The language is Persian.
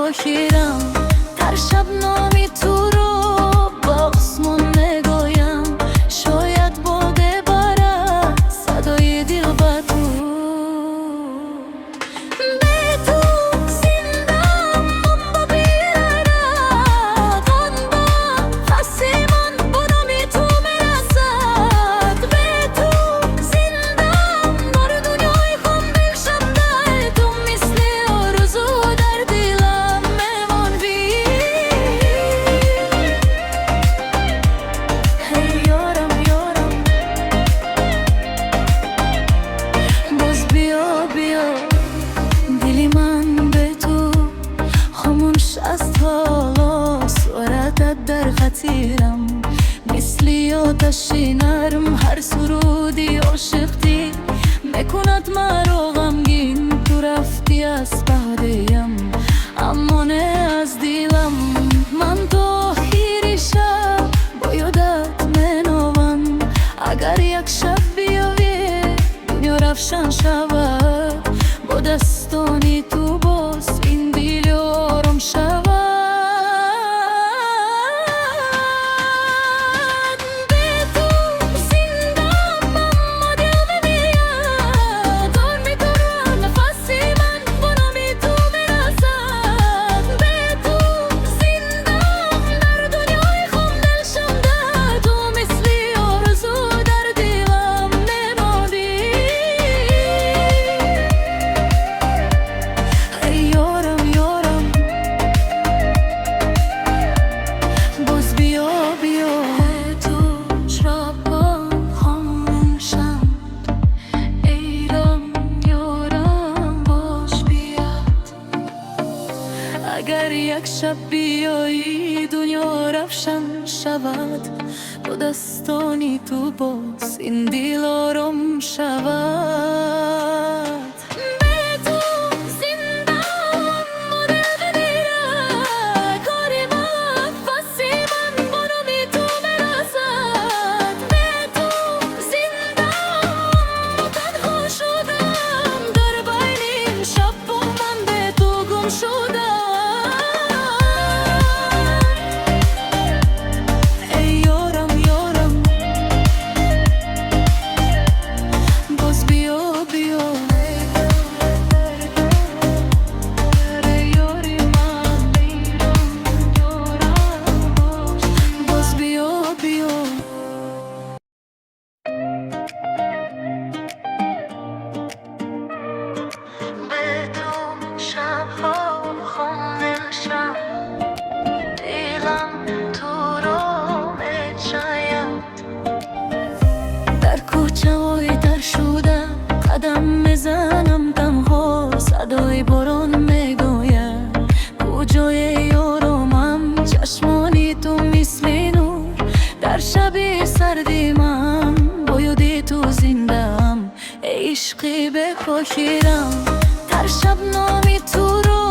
بگیرم در شب نامی تو رو با آسمون نگایم شاید باده برد صدای دل با تو به تو زندم من با بیارد آن با خسی من با نامی تو میرسد به تو زندم در دنیای خون دل شده تو مثل آرزو در دلم میماندی هی یارم یارم باز بیا بیا دلی من به تو خاموش است حالا صورتت در خاطرم مثل آتشی نرم هر سرودی عاشقی میکند مرا غمگین تو رفتی از بعدیم اما نه از دلم من تو آخر شب با یادت منوم اگر یک شب بیایی دنیا روشن شود با دستانی تو باز این دل آرام شود به تو زندم اما دل میاد دور میکنم نفسی من با نامی تو میرسد به تو زندم در دنیای خون دل شده تو مثل آرزو در دلم میماندی ای یارم یارم باز بیا بیا تو شرابا خاموشم ایران یارم باش بیاد اگر یک شب بیایی دنیا روشن شود با دستانی تو باز این دل آرام شود به تو زندم و دل بمیرد کاری نفسی من با نامی تو میرسد به تو زندم و تنها شدم در بین این شب و من به تو گم شدم ای یارم یارم باز بیا بیا ای یاری من یارم باز بیا بیا به تو شبها خونشم دلم تو رو میچاید در کوچه های در شده قدم میزنم تنها صدای باران میگوید کجای یارمم چشمانی تو مثل نور در شب سردی من با یاد تو زندم عشقی بپاکیرم در شب نامی تو رو